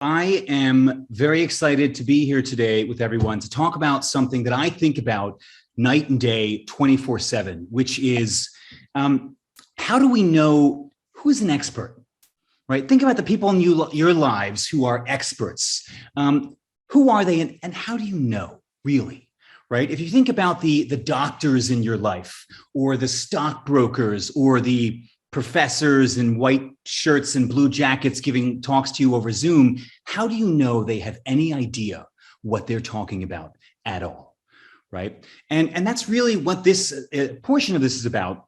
I am very excited to be here today with everyone to talk about something that I think about night and day, 24/7, which is how do we know who's an expert, right? Think about the people in your lives who are experts. Who are they and how do you know, really? Right? If you think about the doctors in your life or the stockbrokers or the professors in white shirts and blue jackets giving talks to you over Zoom, how do you know they have any idea what they're talking about at all, right? And that's really what this portion of this is about.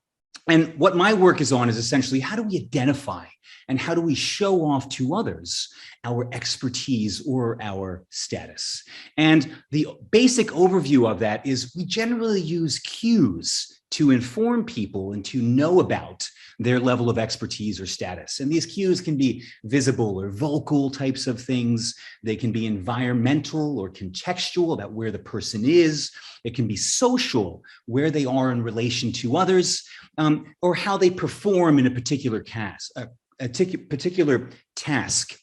And what my work is on is essentially how do we identify and how do we show off to others our expertise or our status? And the basic overview of that is we generally use cues to inform people and to know about their level of expertise or status. And these cues can be visible or vocal types of things. They can be environmental or contextual, about where the person is. It can be social, where they are in relation to others, or how they perform in a particular particular task.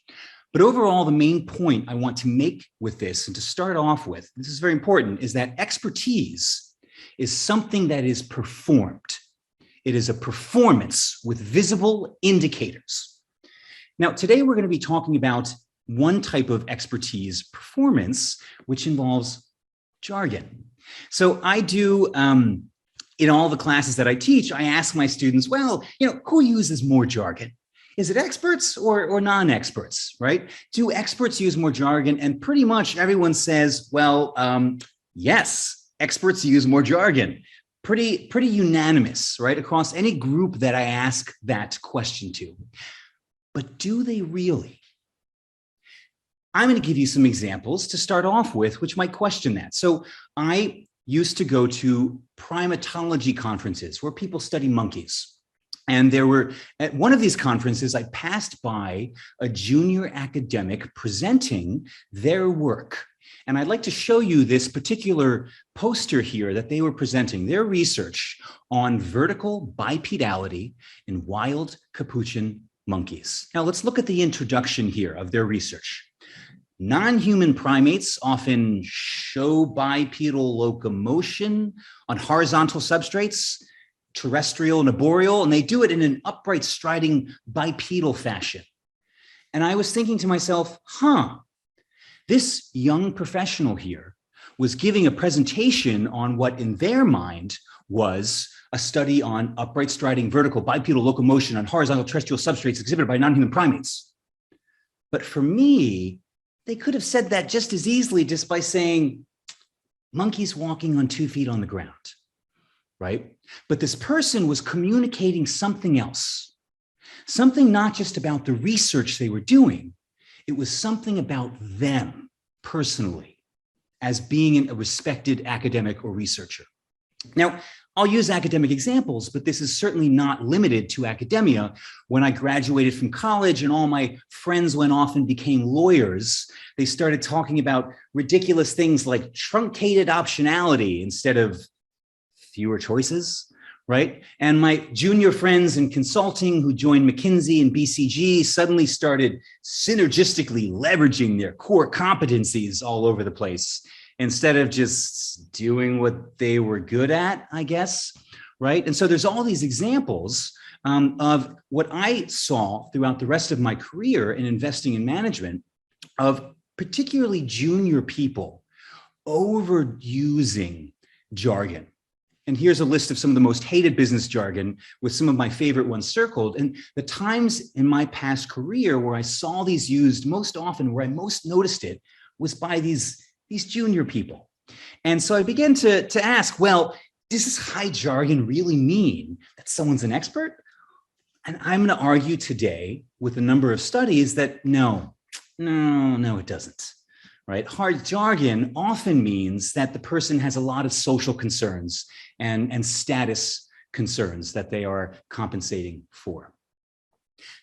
But overall, the main point I want to make with this, and to start off with, this is very important, is that expertise is something that is performed. It is a performance with visible indicators. Now, today we're going to be talking about one type of expertise performance, which involves jargon. So I do, in all the classes that I teach, I ask my students, well, who uses more jargon? Is it experts or non-experts, right? Do experts use more jargon? And pretty much everyone says, well, yes, experts use more jargon. Pretty unanimous, right? Across any group that I ask that question to. But do they really? I'm going to give you some examples to start off with, which might question that. So I used to go to primatology conferences where people study monkeys. And there were, at one of these conferences, I passed by a junior academic presenting their work. And I'd like to show you this particular poster here that they were presenting, their research on vertical bipedality in wild capuchin monkeys. Now let's look at the introduction here of their research. Non-human primates often show bipedal locomotion on horizontal substrates, terrestrial and arboreal, and they do it in an upright striding bipedal fashion. And I was thinking to myself, this young professional here was giving a presentation on what in their mind was a study on upright striding vertical bipedal locomotion on horizontal terrestrial substrates exhibited by non-human primates. But for me, they could have said that just as easily just by saying, monkeys walking on 2 feet on the ground, right? But this person was communicating something else, something not just about the research they were doing. It was something about them personally as being a respected academic or researcher. Now, I'll use academic examples, but this is certainly not limited to academia. When I graduated from college and all my friends went off and became lawyers, they started talking about ridiculous things like truncated optionality instead of fewer choices. Right? And my junior friends in consulting who joined McKinsey and BCG suddenly started synergistically leveraging their core competencies all over the place instead of just doing what they were good at, I guess, right? And so there's all these examples of what I saw throughout the rest of my career in investing in management of particularly junior people overusing jargon. And here's a list of some of the most hated business jargon with some of my favorite ones circled. And the times in my past career where I saw these used most often, where I most noticed it, was by these junior people. And so I began to ask, well, does this high jargon really mean that someone's an expert? And I'm going to argue today with a number of studies that no, it doesn't. Right? Hard jargon often means that the person has a lot of social concerns and status concerns that they are compensating for.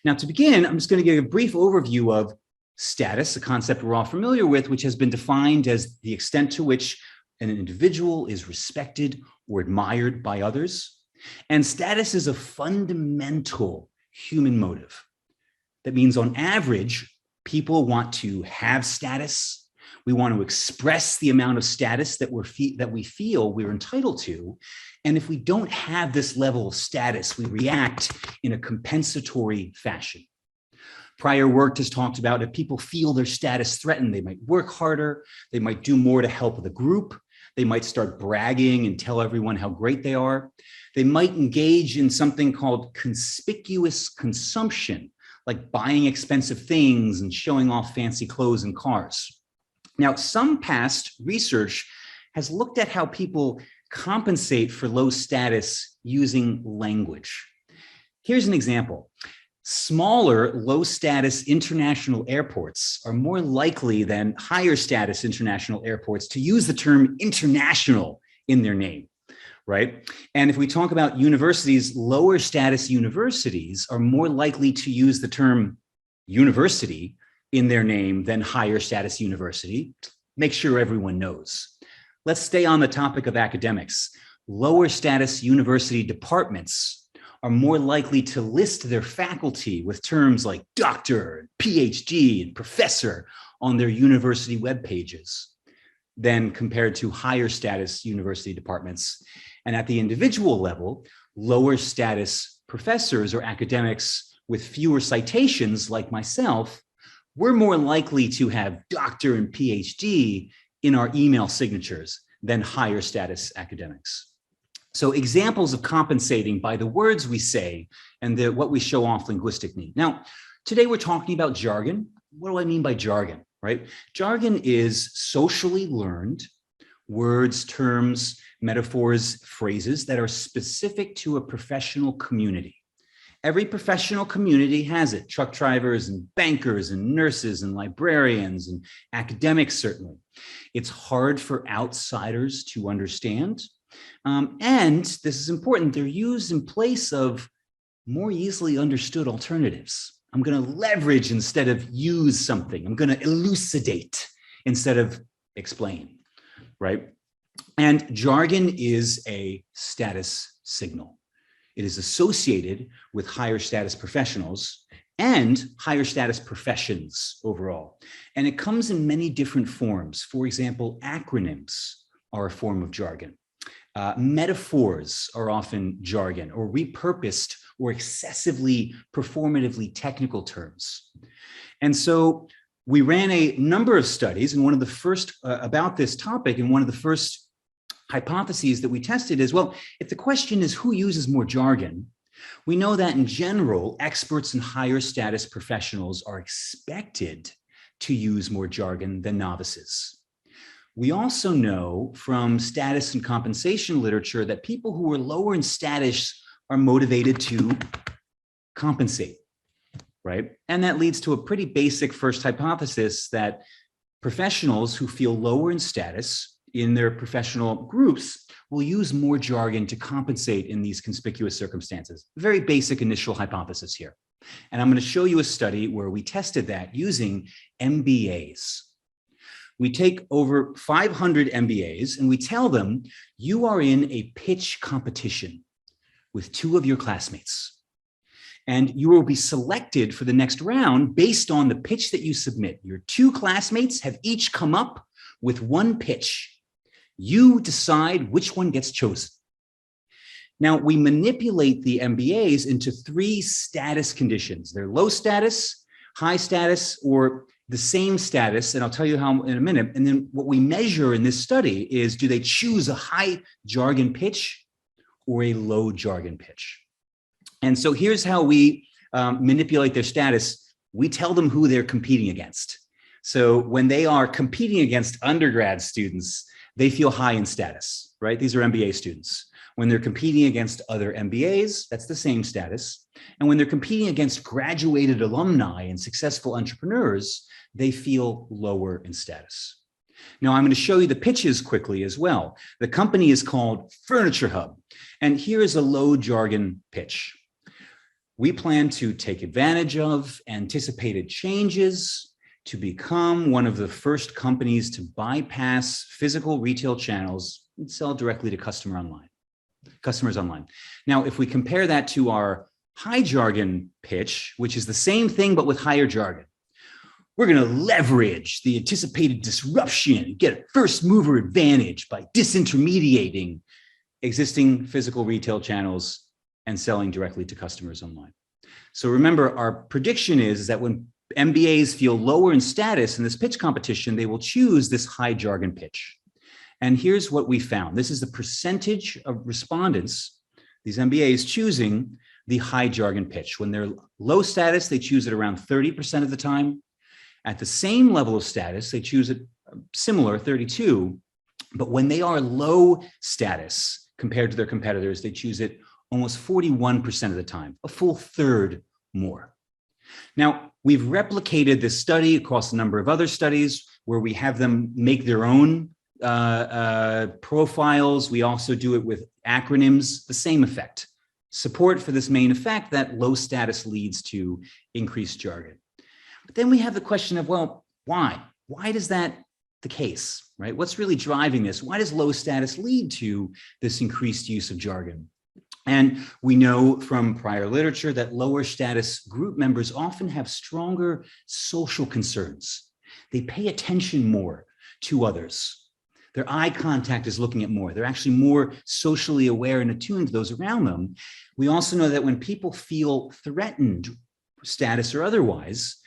Now, to begin, I'm just going to give a brief overview of status, a concept we're all familiar with, which has been defined as the extent to which an individual is respected or admired by others. And status is a fundamental human motive. That means on average, People want to have status. We want to express the amount of status that we feel we're entitled to. And if we don't have this level of status, we react in a compensatory fashion. Prior work has talked about if people feel their status threatened, they might work harder, they might do more to help the group, they might start bragging and tell everyone how great they are. They might engage in something called conspicuous consumption, like buying expensive things and showing off fancy clothes and cars. Now, some past research has looked at how people compensate for low status using language. Here's an example. Smaller, low-status international airports are more likely than higher-status international airports to use the term international in their name, right? And if we talk about universities, lower-status universities are more likely to use the term university in their name than higher-status university. Make sure everyone knows. Let's stay on the topic of academics. Lower-status university departments are more likely to list their faculty with terms like doctor, PhD, and professor on their university web pages than compared to higher status university departments. And at the individual level, lower status professors or academics with fewer citations like myself, we're more likely to have doctor and PhD in our email signatures than higher status academics. So examples of compensating by the words we say and what we show off linguistically. Now, today we're talking about jargon. What do I mean by jargon, right? Jargon is socially learned words, terms, metaphors, phrases that are specific to a professional community. Every professional community has it. Truck drivers and bankers and nurses and librarians and academics, certainly. It's hard for outsiders to understand. And this is important, they're used in place of more easily understood alternatives. I'm going to leverage instead of use something. I'm going to elucidate instead of explain, right? And jargon is a status signal. It is associated with higher status professionals and higher status professions overall. And it comes in many different forms. For example, acronyms are a form of jargon. Metaphors are often jargon or repurposed or excessively performatively technical terms. And so we ran a number of studies, and one of the first about this topic, and one of the first hypotheses that we tested is, well, if the question is who uses more jargon, we know that in general, experts and higher status professionals are expected to use more jargon than novices. We also know from status and compensation literature that people who are lower in status are motivated to compensate, right? And that leads to a pretty basic first hypothesis that professionals who feel lower in status in their professional groups will use more jargon to compensate in these conspicuous circumstances. Very basic initial hypothesis here. And I'm going to show you a study where we tested that using MBAs. We take over 500 MBAs and we tell them, you are in a pitch competition with two of your classmates. And you will be selected for the next round based on the pitch that you submit. Your two classmates have each come up with one pitch. You decide which one gets chosen. Now, we manipulate the MBAs into three status conditions. They're low status, high status, or the same status, and I'll tell you how in a minute. And then what we measure in this study is, do they choose a high jargon pitch or a low jargon pitch? And so here's how we manipulate their status. We tell them who they're competing against. So when they are competing against undergrad students, they feel high in status, right? These are MBA students. When they're competing against other MBAs, that's the same status. And when they're competing against graduated alumni and successful entrepreneurs, they feel lower in status. Now, I'm going to show you the pitches quickly as well. The company is called Furniture Hub. And here is a low jargon pitch. We plan to take advantage of anticipated changes to become one of the first companies to bypass physical retail channels and sell directly to customers online. Now, if we compare that to our high jargon pitch, which is the same thing but with higher jargon, we're going to leverage the anticipated disruption, get a first mover advantage by disintermediating existing physical retail channels and selling directly to customers online. So remember, our prediction is that when MBAs feel lower in status in this pitch competition, they will choose this high jargon pitch. And here's what we found. This is the percentage of respondents, these MBAs, choosing the high jargon pitch. When they're low status, they choose it around 30% of the time. At the same level of status, they choose it similar, 32. But when they are low status compared to their competitors, they choose it almost 41% of the time, a full third more. Now, we've replicated this study across a number of other studies where we have them make their own profiles. We also do it with acronyms, the same effect. Support for this main effect that low status leads to increased jargon. But then we have the question of, well, why? Why is that the case, right? What's really driving this? Why does low status lead to this increased use of jargon? And we know from prior literature that lower status group members often have stronger social concerns. They pay attention more to others. Their eye contact is looking at more. They're actually more socially aware and attuned to those around them. We also know that when people feel threatened, status or otherwise,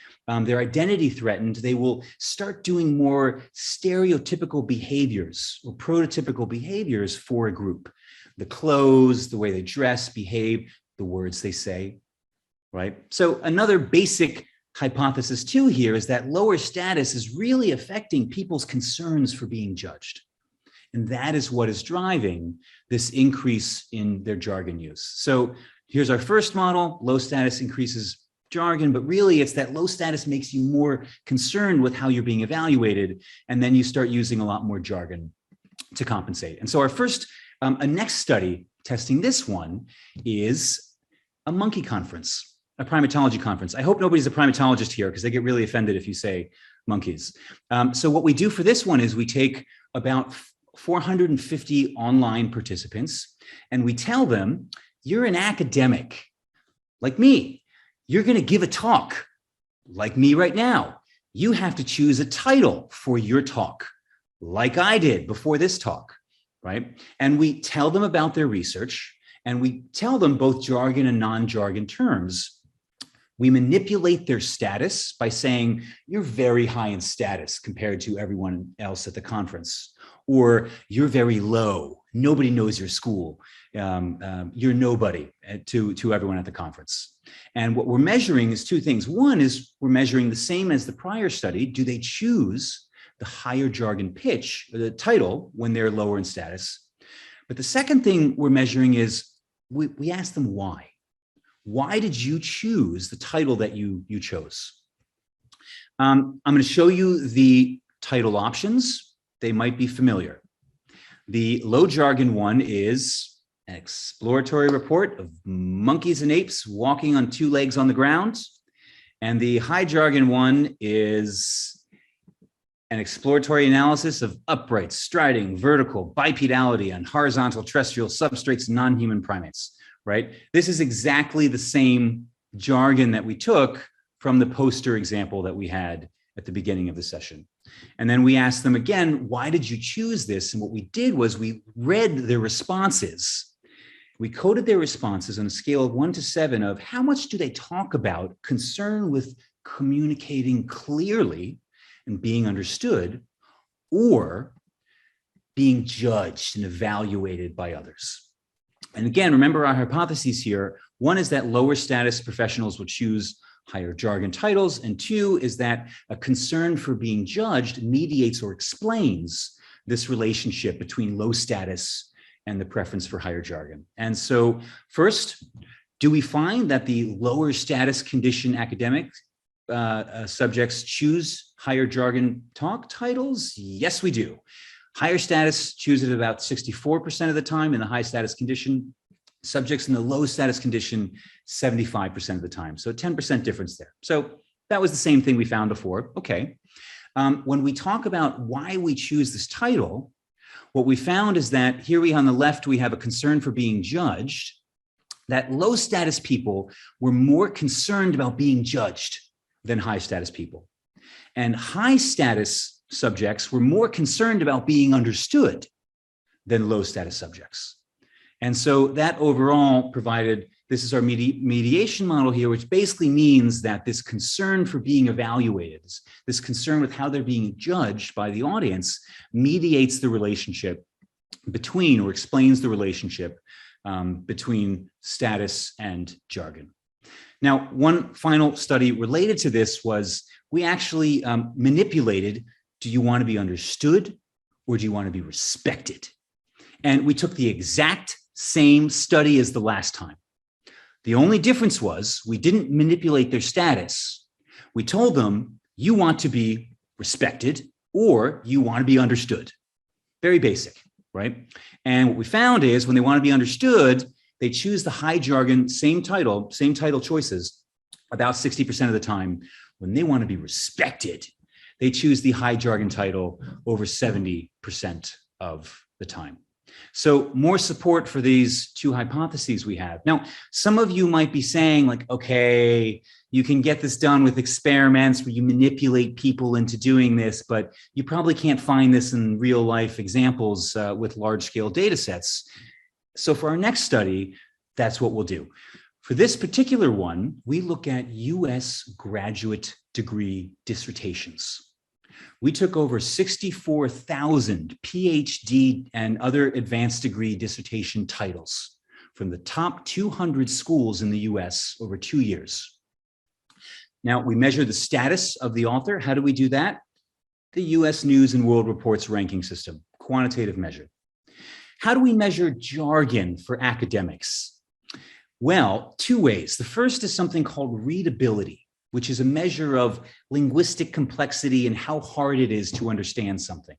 their identity threatened, they will start doing more stereotypical behaviors or prototypical behaviors for a group. The clothes, the way they dress, behave, the words they say, right? So another basic hypothesis too here is that lower status is really affecting people's concerns for being judged. And that is what is driving this increase in their jargon use. So here's our first model, low status increases jargon, but really it's that low status makes you more concerned with how you're being evaluated. And then you start using a lot more jargon to compensate. And so our first, a next study testing this one is a monkey conference, a primatology conference. I hope nobody's a primatologist here because they get really offended if you say monkeys. So what we do for this one is we take about 450 online participants and we tell them, you're an academic like me. You're going to give a talk like me right now. You have to choose a title for your talk like I did before this talk, right? And we tell them about their research and we tell them both jargon and non-jargon terms. We manipulate their status by saying, you're very high in status compared to everyone else at the conference, or you're very low. Nobody knows your school. You're nobody to everyone at the conference. And what we're measuring is two things. One is we're measuring the same as the prior study. Do they choose the higher jargon pitch, the title, when they're lower in status? But the second thing we're measuring is we ask them why. Why did you choose the title that you chose? I'm going to show you the title options. They might be familiar. The low jargon one is an exploratory report of monkeys and apes walking on two legs on the ground. And the high jargon one is an exploratory analysis of upright, striding, vertical, bipedality on horizontal terrestrial substrates and non-human primates, right? This is exactly the same jargon that we took from the poster example that we had at the beginning of the session. And then we asked them again, why did you choose this? And what we did was we read their responses. We coded their responses on a scale of 1 to 7 of how much do they talk about concern with communicating clearly and being understood, or being judged and evaluated by others. And again, remember our hypotheses here. One is that lower status professionals will choose higher jargon titles. And two is that a concern for being judged mediates or explains this relationship between low status and the preference for higher jargon. And so first, do we find that the lower status condition academic subjects choose higher jargon talk titles? Yes, we do. Higher status choose it about 64% of the time in the high status condition. Subjects in the low status condition, 75% of the time. So 10% difference there. So that was the same thing we found before. Okay. When we talk about why we choose this title, what we found is that here on the left, we have a concern for being judged, that low status people were more concerned about being judged than high status people. And high status subjects were more concerned about being understood than low status subjects. And so that overall provided, this is our mediation model here, which basically means that this concern for being evaluated, this concern with how they're being judged by the audience, mediates the relationship between, or explains the relationship between status and jargon. Now, one final study related to this was we actually manipulated, do you want to be understood or do you want to be respected? And we took the exact same study as the last time. The only difference was we didn't manipulate their status. We told them, you want to be respected or you want to be understood. Very basic, right? And what we found is when they want to be understood, they choose the high jargon, same title choices about 60% of the time. When they want to be respected, they choose the high jargon title over 70% of the time. So more support for these two hypotheses we have. Now, some of you might be saying like, okay, you can get this done with experiments where you manipulate people into doing this, but you probably can't find this in real life examples with large scale data sets. So for our next study, that's what we'll do. For this particular one, we look at US graduate degree dissertations. We took over 64,000 PhD and other advanced degree dissertation titles from the top 200 schools in the US over 2 years. Now, we measure the status of the author. How do we do that? The US News and World Report's ranking system, quantitative measure. How do we measure jargon for academics? Well, two ways. The first is something called readability, which is a measure of linguistic complexity and how hard it is to understand something.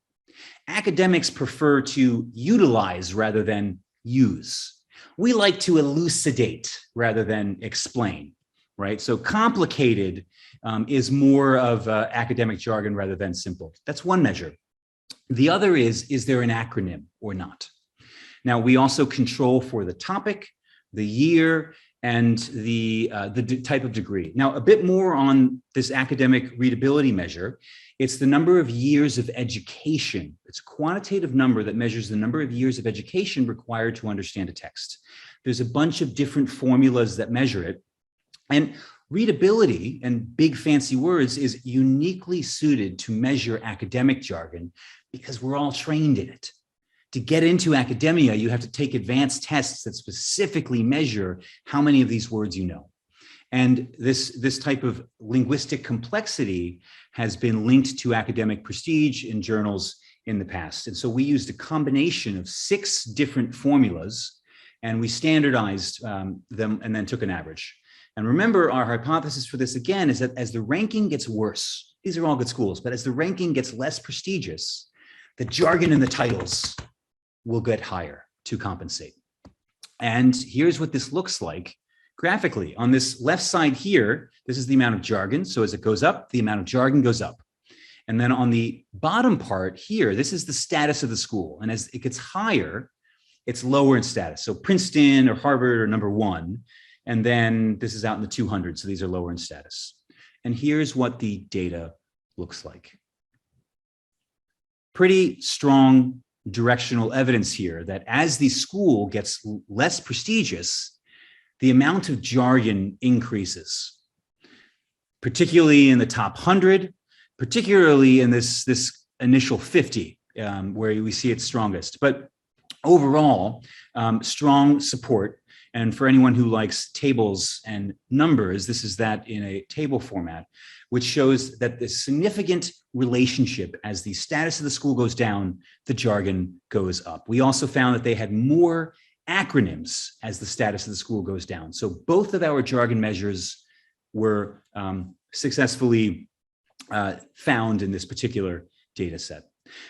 Academics prefer to utilize rather than use. We like to elucidate rather than explain, right? So complicated is more of academic jargon rather than simple. That's one measure. The other is there an acronym or not? Now, we also control for the topic, the year, and the type of degree. Now, a bit more on this academic readability measure. It's the number of years of education. It's a quantitative number that measures the number of years of education required to understand a text. There's a bunch of different formulas that measure it. And readability, and big fancy words, is uniquely suited to measure academic jargon because we're all trained in it. To get into academia, you have to take advanced tests that specifically measure how many of these words you know. And this type of linguistic complexity has been linked to academic prestige in journals in the past. And so we used a combination of 6 different formulas, and we standardized them and then took an average. And remember, our hypothesis for this, again, is that as the ranking gets worse, these are all good schools, but as the ranking gets less prestigious, the jargon in the titles will get higher to compensate. And here's what this looks like graphically. On this left side here, this is the amount of jargon. So as it goes up, the amount of jargon goes up. And then on the bottom part here, this is the status of the school. And as it gets higher, it's lower in status. So Princeton or Harvard are number 1. And then this is out in the 200. So these are lower in status. And here's what the data looks like. Pretty strong directional evidence here that as the school gets less prestigious, the amount of jargon increases, particularly in the top 100, particularly in this initial 50, where we see it strongest. But overall, strong support. And for anyone who likes tables and numbers, this is that in a table format, which shows that the significant relationship as the status of the school goes down, the jargon goes up. We also found that they had more acronyms as the status of the school goes down. So both of our jargon measures were successfully found in this particular data set.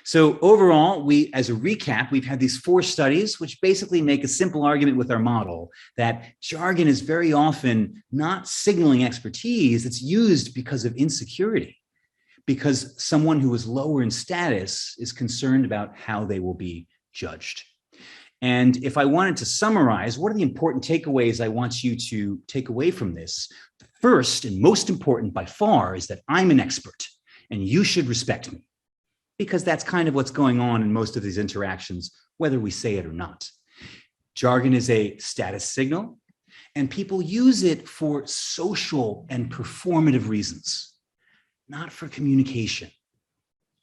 So overall, as a recap, we've had these 4 studies, which basically make a simple argument with our model that jargon is very often not signaling expertise. It's used because of insecurity, because someone who is lower in status is concerned about how they will be judged. And if I wanted to summarize, what are the important takeaways I want you to take away from this? The first and most important by far is that I'm an expert. and you should respect me, because that's kind of what's going on in most of these interactions, whether we say it or not. Jargon is a status signal, and people use it for social and performative reasons, not for communication.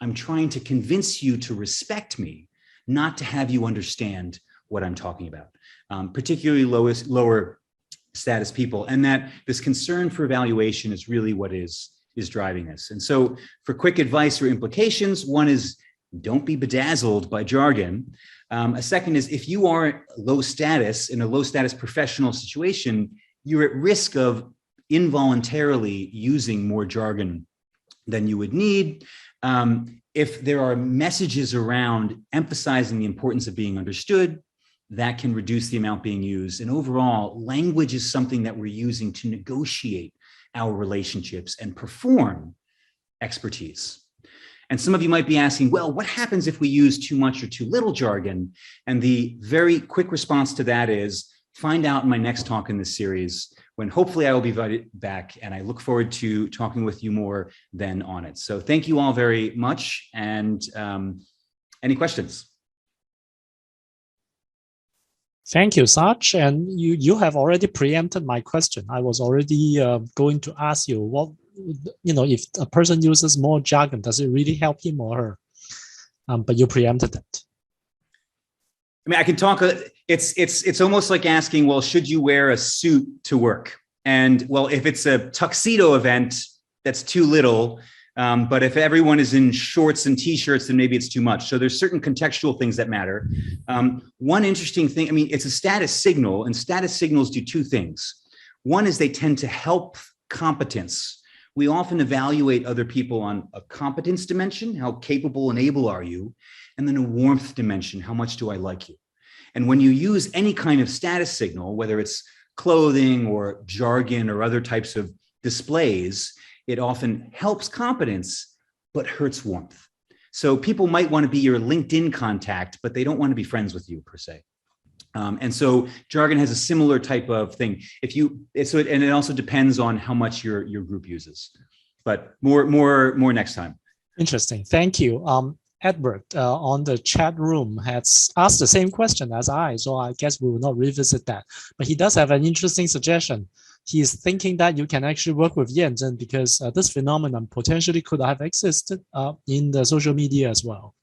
I'm trying to convince you to respect me, not to have you understand what I'm talking about, particularly lower status people, and that this concern for evaluation is really what is driving this. And so for quick advice or implications, one is don't be bedazzled by jargon. A second is if you are low status in a low status professional situation, you're at risk of involuntarily using more jargon than you would need. If there are messages around emphasizing the importance of being understood, that can reduce the amount being used. And overall, language is something that we're using to negotiate our relationships and perform expertise. And some of you might be asking, well, what happens if we use too much or too little jargon? And the very quick response to that is find out in my next talk in this series, when hopefully I will be invited back, and I look forward to talking with you more then on it. So thank you all very much. And any questions? Thank you, Sach. And you have already preempted my question. I was already going to ask you what, if a person uses more jargon, does it really help him or her? But you preempted it. I mean, I can talk. It's almost like asking, well, should you wear a suit to work? And well, if it's a tuxedo event, that's too little. But if everyone is in shorts and t-shirts, then maybe it's too much. So there's certain contextual things that matter. One interesting thing, I mean, it's a status signal, and status signals do two things. One is they tend to help competence. We often evaluate other people on a competence dimension, how capable and able are you? And then a warmth dimension, how much do I like you? And when you use any kind of status signal, whether it's clothing or jargon or other types of displays, it often helps competence, but hurts warmth. So people might want to be your LinkedIn contact, but they don't want to be friends with you per se. And so jargon has a similar type of thing. And it also depends on how much your group uses, but more next time. Interesting. Thank you. Edward on the chat room has asked the same question as I, so I guess we will not revisit that. But he does have an interesting suggestion. He is thinking that you can actually work with Yanzhen because this phenomenon potentially could have existed in the social media as well.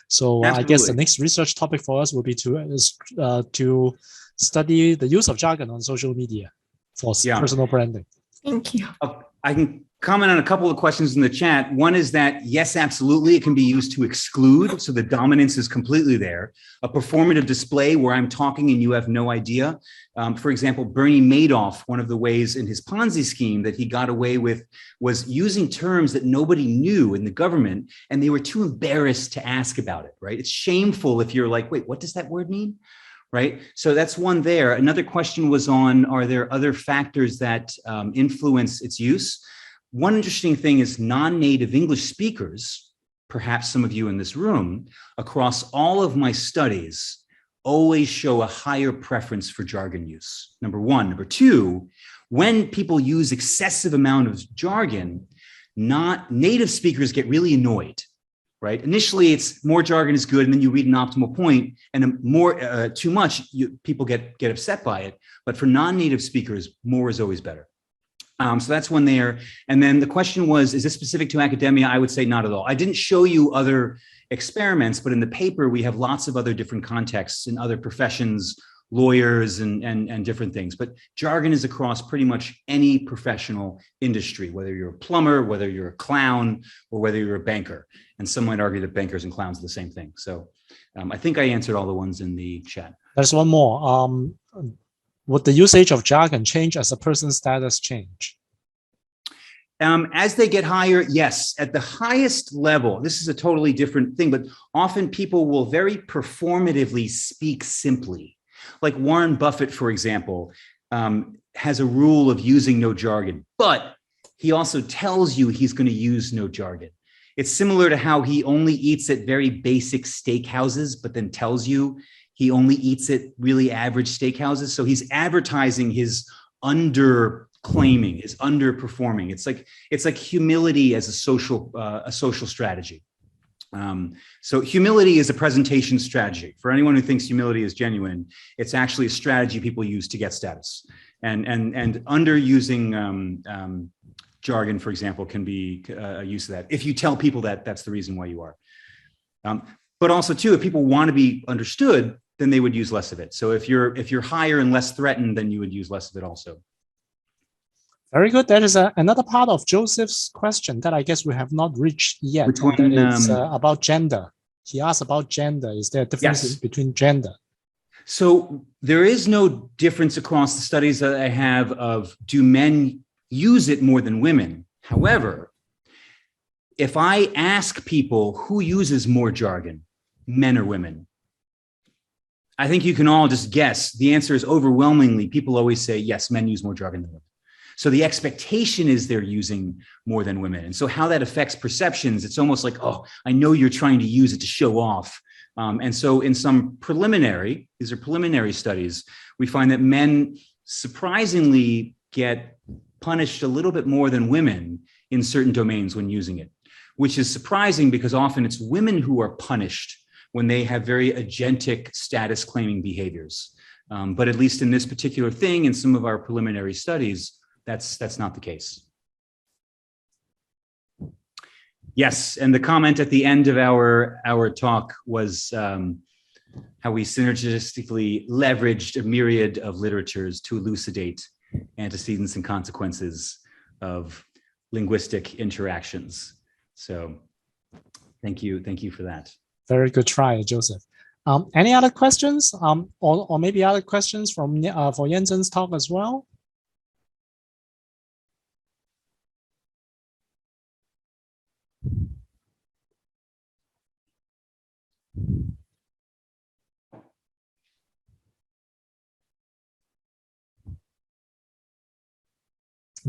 So I guess the next research topic for us will be to study the use of jargon on social media for personal branding. Thank you. I can comment on a couple of questions in the chat. One is that, yes, absolutely, it can be used to exclude. So the dominance is completely there. A performative display where I'm talking and you have no idea. For example, Bernie Madoff, one of the ways in his Ponzi scheme that he got away with was using terms that nobody knew in the government, and they were too embarrassed to ask about it, right? It's shameful if you're like, wait, what does that word mean? Right? So that's one there. Another question was on, are there other factors that influence its use? One interesting thing is non-native English speakers, perhaps some of you in this room, across all of my studies, always show a higher preference for jargon use, number one. Number two, when people use excessive amount of jargon, not native speakers get really annoyed. Right? Initially, it's more jargon is good, and then you read an optimal point, and more too much, people get upset by it. But for non-native speakers, more is always better. So that's one there. And then the question was, is this specific to academia? I would say not at all. I didn't show you other experiments, but in the paper, we have lots of other different contexts in other professions, lawyers and different things. But jargon is across pretty much any professional industry, whether you're a plumber, whether you're a clown, or whether you're a banker. And some might argue that bankers and clowns are the same thing. So I think I answered all the ones in the chat. There's one more. Would the usage of jargon change as a person's status change? As they get higher, yes. At the highest level, this is a totally different thing, but often people will very performatively speak simply. Like Warren Buffett, for example, has a rule of using no jargon, but he also tells you he's going to use no jargon. It's similar to how he only eats at very basic steakhouses, but then tells you he only eats at really average steakhouses. So he's advertising his under claiming, is underperforming. It's like humility as a social strategy. So humility is a presentation strategy. For anyone who thinks humility is genuine, it's actually a strategy people use to get status. And underusing jargon, for example, can be a use of that. If you tell people that that's the reason why you are. But also too, if people want to be understood, then they would use less of it. So if you're higher and less threatened, then you would use less of it also. Very good. There is another part of Joseph's question that I guess we have not reached yet. Which one? That is about gender. He asked about gender. Is there a difference between gender? So there is no difference across the studies that I have of do men use it more than women. However, if I ask people who uses more jargon, men or women, I think you can all just guess. The answer is overwhelmingly, people always say, yes, men use more jargon than women. So the expectation is they're using more than women. And so how that affects perceptions, it's almost like, oh, I know you're trying to use it to show off. And so in some these are preliminary studies, we find that men surprisingly get punished a little bit more than women in certain domains when using it, which is surprising because often it's women who are punished when they have very agentic status claiming behaviors. But at least in this particular thing, in some of our preliminary studies, that's not the case. Yes, and the comment at the end of our talk was how we synergistically leveraged a myriad of literatures to elucidate antecedents and consequences of linguistic interactions. So thank you for that. Very good try, Joseph. Any other questions? Or maybe other questions from for Jensen's talk as well?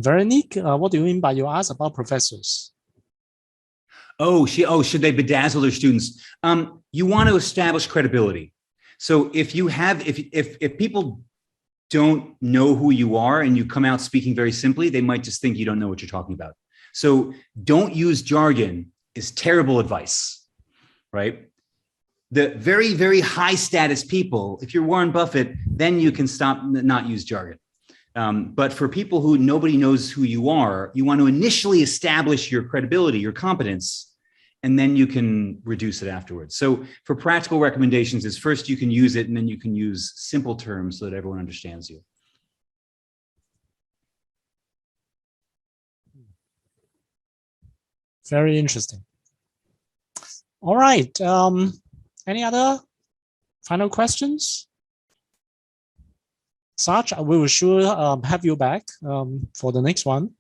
Veronique, what do you mean by you asked about professors? Should they bedazzle their students? You want to establish credibility. So if people don't know who you are and you come out speaking very simply, they might just think you don't know what you're talking about. So don't use jargon is terrible advice, right? The very, very high status people, if you're Warren Buffett, then you can not use jargon. But for people who nobody knows who you are, you want to initially establish your credibility, your competence, and then you can reduce it afterwards. So for practical recommendations is first you can use it and then you can use simple terms so that everyone understands you. Very interesting. All right. Any other final questions? Sarge, we will sure have you back for the next one.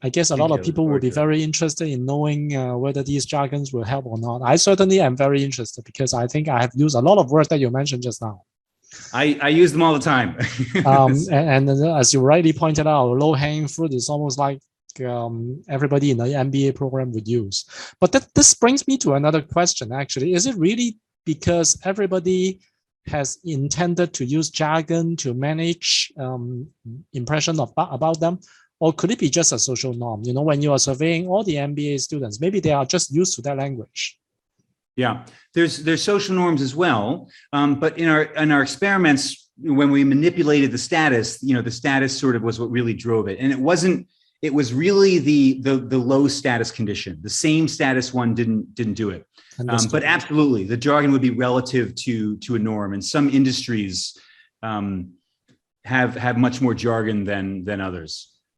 I guess a lot of people will be very interested in knowing whether these jargons will help or not. I certainly am very interested because I think I have used a lot of words that you mentioned just now. I use them all the time. and as you rightly pointed out, low-hanging fruit is almost like everybody in the MBA program would use. But this brings me to another question, actually. Is it really because everybody has intended to use jargon to manage impression about them? Or could it be just a social norm? You know, when you are surveying all the MBA students, maybe they are just used to that language. Yeah, there's social norms as well. But in our experiments, when we manipulated the status, the status sort of was what really drove it. And it was really the low status condition. The same status one didn't do it. But absolutely, the jargon would be relative to a norm. And some industries have much more jargon than others.